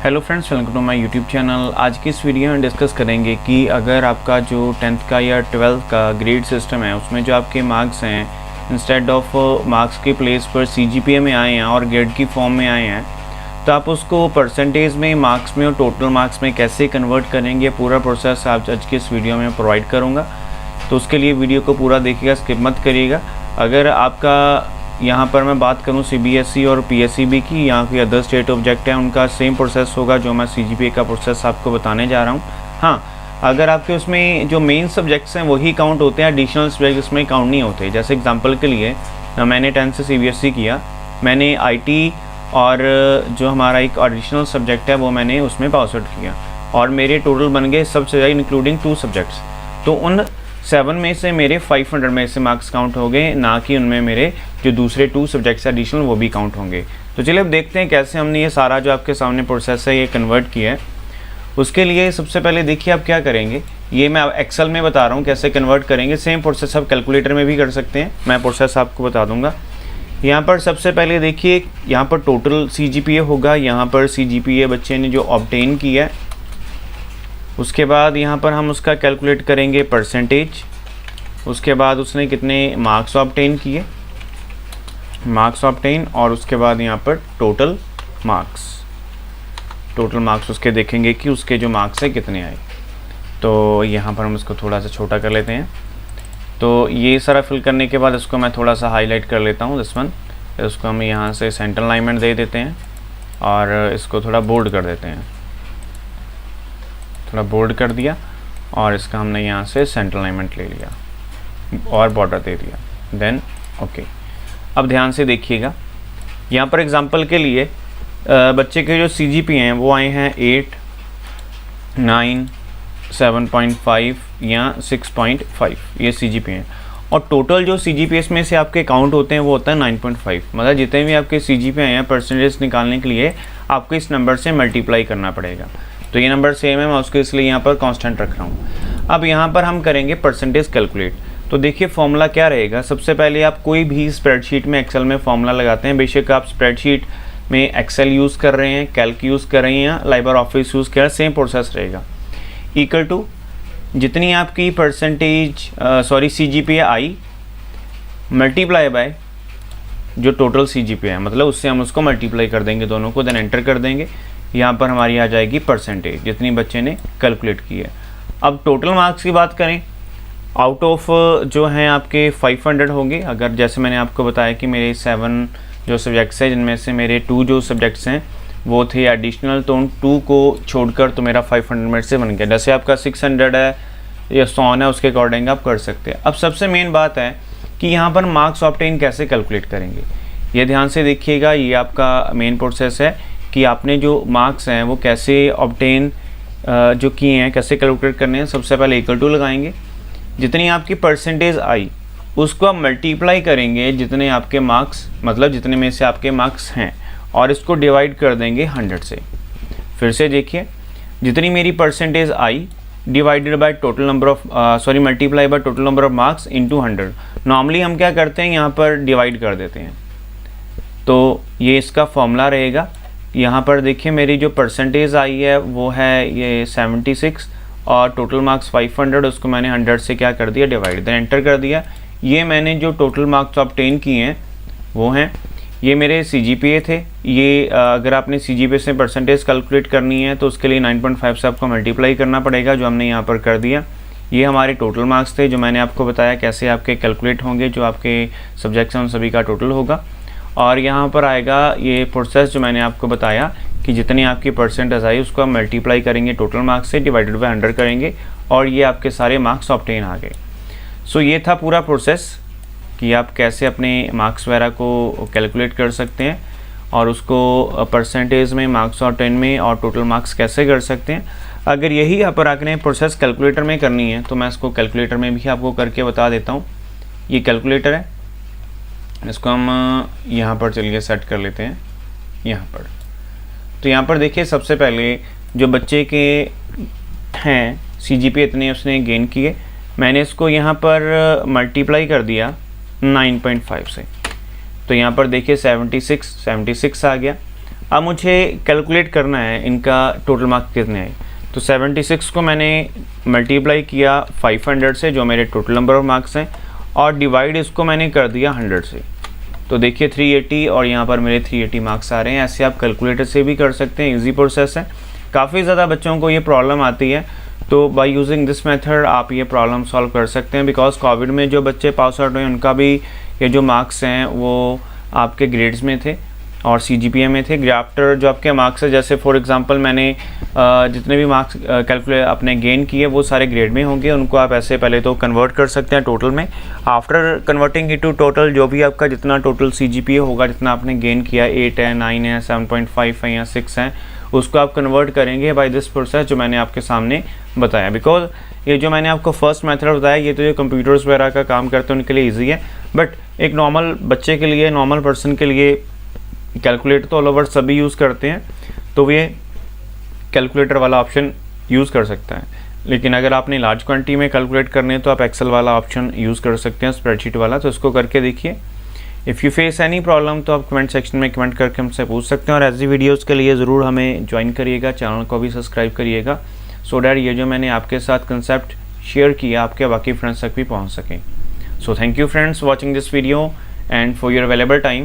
Hello friends, welcome to my YouTube channel. आज की इस वीडियो में डिस्कस करेंगे कि अगर आपका जो 10th का या 12th का ग्रेड सिस्टम है उसमें जो आपके मार्क्स हैं इंस्टेड ऑफ मार्क्स के प्लेस पर सीजीपीए में आए हैं और ग्रेड की फॉर्म में आए हैं, तो आप उसको परसेंटेज में, मार्क्स में और टोटल मार्क्स में कैसे कन्वर्ट करेंगे, पूरा प्रोसेस आज की इस वीडियो में प्रोवाइड करूँगा। तो उसके लिए वीडियो को पूरा देखिएगा, स्किप मत करिएगा। अगर आपका यहाँ पर मैं बात करूँ सीबीएसई और पीएसईबी की, यहाँ कोई अदर स्टेट ऑब्जेक्ट है, उनका सेम प्रोसेस होगा जो मैं सीजीपीए का प्रोसेस आपको बताने जा रहा हूँ। हाँ, अगर आपके उसमें जो मेन सब्जेक्ट्स हैं वही काउंट होते हैं, एडिशनल सब्जेक्ट इसमें काउंट नहीं होते। जैसे एग्जांपल के लिए मैंने 10th से सीबीएसई किया, मैंने आईटी और जो हमारा एक एडिशनल सब्जेक्ट है वो मैंने उसमें पास आउट किया और मेरे टोटल बन गए सब सब्जेक्ट इंक्लूडिंग 2 सब्जेक्ट्स। तो उन 7 में से मेरे 500 में से मार्क्स काउंट हो गए, ना कि उनमें मेरे जो दूसरे 2 सब्जेक्ट्स एडिशनल वो भी काउंट होंगे। तो चलिए अब देखते हैं कैसे हमने ये सारा जो आपके सामने प्रोसेस है ये कन्वर्ट किया है। उसके लिए सबसे पहले देखिए आप क्या करेंगे, ये मैं एक्सेल में बता रहा हूँ कैसे कन्वर्ट करेंगे। सेम प्रोसेस आप कैलकुलेटर में भी कर सकते हैं, मैं प्रोसेस आपको बता दूँगा। यहाँ पर सबसे पहले देखिए, यहाँ पर टोटल सीजीपीए होगा, यहाँ पर सीजीपीए बच्चे ने जो ऑब्टेन किया है, उसके बाद यहाँ पर हम उसका कैलकुलेट करेंगे परसेंटेज। उसके बाद उसने कितने मार्क्स ऑब्टेन किए, मार्क्स ऑब्टेन, और उसके बाद यहाँ पर टोटल मार्क्स उसके देखेंगे कि उसके जो मार्क्स है कितने आए। तो यहाँ पर हम इसको थोड़ा सा छोटा कर लेते हैं। तो ये सारा फिल करने के बाद इसको मैं थोड़ा सा हाईलाइट कर लेता हूँ, दिस वन। इसको हम यहाँ से सेंटर अलाइनमेंट दे देते हैं और इसको थोड़ा बोल्ड कर देते हैं, थोड़ा बोल्ड कर दिया और इसका हमने यहाँ से सेंटर अलाइनमेंट ले लिया और बॉर्डर दे दिया, देन ओके। अब ध्यान से देखिएगा, यहाँ पर एग्जांपल के लिए बच्चे के जो सीजीपीए हैं वो आए हैं 8, 9, 7.5 या 6.5, ये सीजीपीए हैं। और टोटल जो सीजीपीएस में से आपके काउंट होते हैं वो होता है 9.5। मतलब जितने भी आपके सीजीपीए हैं परसेंटेज निकालने के लिए आपको इस नंबर से मल्टीप्लाई करना पड़ेगा। तो ये नंबर सेम है, मैं उसको इसलिए यहाँ पर कांस्टेंट रख रहा हूँ। अब यहाँ पर हम करेंगे परसेंटेज कैलकुलेट। तो देखिए फॉर्मूला क्या रहेगा। सबसे पहले आप कोई भी स्प्रेडशीट में एक्सेल में फॉर्मूला लगाते हैं, बेशक आप स्प्रेडशीट में एक्सेल यूज़ कर रहे हैं, कैल्क यूज़ कर रहे हैं या लाइबर ऑफिस यूज़ कर रहे हैं, सेम प्रोसेस रहेगा। इक्वल टू जितनी आपकी सीजीपीए आई मल्टीप्लाई बाय जो टोटल सीजीपीए है, मतलब उससे हम उसको मल्टीप्लाई कर देंगे दोनों को, देन एंटर कर देंगे। यहाँ पर हमारी आ जाएगी परसेंटेज जितनी बच्चे ने कैलकुलेट की है। अब टोटल मार्क्स की बात करें, आउट ऑफ जो हैं आपके 500 होंगे। अगर जैसे मैंने आपको बताया कि मेरे 7 जो सब्जेक्ट्स हैं जिनमें से मेरे 2 जो सब्जेक्ट्स हैं वो थे एडिशनल, तो उन 2 को छोड़कर तो मेरा 500 में से बन गया। जैसे आपका 600 है या 100 है, उसके अकॉर्डिंग आप कर सकते हैं। अब सबसे मेन बात है कि यहाँ पर मार्क्स ऑब्टेन कैसे कैलकुलेट करेंगे, ये ध्यान से देखिएगा। ये आपका मेन प्रोसेस है कि आपने जो मार्क्स हैं वो कैसे ऑब्टेन जो किए हैं कैसे कैलकुलेट करने हैं। सबसे पहले इक्वल टू लगाएंगे, जितनी आपकी परसेंटेज आई उसको आप मल्टीप्लाई करेंगे जितने आपके मार्क्स, मतलब जितने में से आपके मार्क्स हैं, और इसको डिवाइड कर देंगे 100 से। फिर से देखिए, जितनी मेरी percentage I divided by total number of multiply by total number of marks into 100। Normally हम क्या करते हैं, यहाँ पर डिवाइड कर देते हैं। तो ये इसका फॉर्मूला रहेगा। यहाँ पर देखिए मेरी जो परसेंटेज आई है वो है ये 76 और टोटल मार्क्स 500, उसको मैंने 100 से क्या कर दिया, डिवाइड, देन एंटर कर दिया। ये मैंने जो टोटल मार्क्स ऑब्टेन किए हैं वो हैं, ये मेरे सीजीपीए थे। ये अगर आपने सीजीपीए से परसेंटेज कैलकुलेट करनी है तो उसके लिए 9.5 से आपको मल्टीप्लाई करना पड़ेगा, जो हमने यहाँ पर कर दिया। ये हमारे टोटल मार्क्स थे जो मैंने आपको बताया कैसे आपके कैलकुलेट होंगे, जो आपके सब्जेक्ट्स हैं उन सभी का टोटल होगा। और यहाँ पर आएगा ये प्रोसेस जो मैंने आपको बताया कि जितनी आपकी परसेंटेज आई उसको आप मल्टीप्लाई करेंगे टोटल मार्क्स से, डिवाइडेड बाय 100 करेंगे, और ये आपके सारे मार्क्स ऑब्टेन आ गए। सो ये था पूरा प्रोसेस कि आप कैसे अपने मार्क्स वगैरह को कैलकुलेट कर सकते हैं और उसको परसेंटेज में, मार्क्स ऑब्टेन में और टोटल मार्क्स कैसे कर सकते हैं। अगर यही यहाँ पर आपने प्रोसेस कैलकुलेटर में करनी है तो मैं इसको कैलकुलेटर में भी आपको करके बता देता हूँ। ये कैलकुलेटर है, इसको हम यहाँ पर चलिए सेट कर लेते हैं यहाँ पर। तो यहाँ पर देखिए सबसे पहले जो बच्चे के हैं सीजीपीए इतने उसने गेन किए, मैंने इसको यहाँ पर मल्टीप्लाई कर दिया 9.5 से। तो यहाँ पर देखिए 76 आ गया। अब मुझे कैलकुलेट करना है इनका टोटल मार्क्स कितने आए। तो 76 को मैंने मल्टीप्लाई किया 500 से, जो मेरे टोटल नंबर ऑफ मार्क्स हैं, और डिवाइड इसको मैंने कर दिया 100 से। तो देखिए 380 और यहाँ पर मेरे 380 मार्क्स आ रहे हैं। ऐसे आप कैलकुलेटर से भी कर सकते हैं, इजी प्रोसेस है। काफ़ी ज़्यादा बच्चों को ये प्रॉब्लम आती है, तो बाय यूजिंग दिस मेथड आप ये प्रॉब्लम सॉल्व कर सकते हैं। बिकॉज कोविड में जो बच्चे पास आउट हुए उनका भी ये जो मार्क्स हैं वो आपके ग्रेड्स में थे और CGPA में थे। आफ्टर जो आपके मार्क्स है, जैसे फॉर एग्जांपल मैंने जितने भी मार्क्स कैलकुलेट अपने गेन किए वो सारे ग्रेड में होंगे, उनको आप ऐसे पहले तो कन्वर्ट कर सकते हैं टोटल में। After converting it to total, जो भी आपका जितना टोटल CGPA होगा, जितना आपने गेन किया, 8 है, 9 है, 7.5 है या 6 है, उसको आप कन्वर्ट करेंगे बाय दिस प्रोसेस जो मैंने आपके सामने बताया। बिकॉज ये जो मैंने आपको फर्स्ट मेथड बताया, ये तो जो कंप्यूटर्स वगैरह का काम करते हैं उनके लिए ईजी है, बट एक नॉर्मल बच्चे के लिए, नॉर्मल पर्सन के लिए कैलकुलेटर तो ऑल ओवर सभी यूज़ करते हैं, तो ये कैलकुलेटर वाला ऑप्शन यूज़ कर सकता है। लेकिन अगर आपने लार्ज क्वांटिटी में कैलकुलेट करने हैं तो आप एक्सेल वाला ऑप्शन यूज़ कर सकते हैं, स्प्रेडशीट वाला। तो इसको करके देखिए। If you face any problem तो आप कमेंट सेक्शन में कमेंट करके हमसे पूछ सकते हैं। और ऐसी वीडियोज़ के लिए ज़रूर हमें ज्वाइन करिएगा, चैनल को भी सब्सक्राइब करिएगा, सो डैट ये जो मैंने आपके साथ कंसेप्ट शेयर किया आपके बाकी फ्रेंड्स तक भी पहुँच सकें। So thank you friends watching this video and for your valuable time.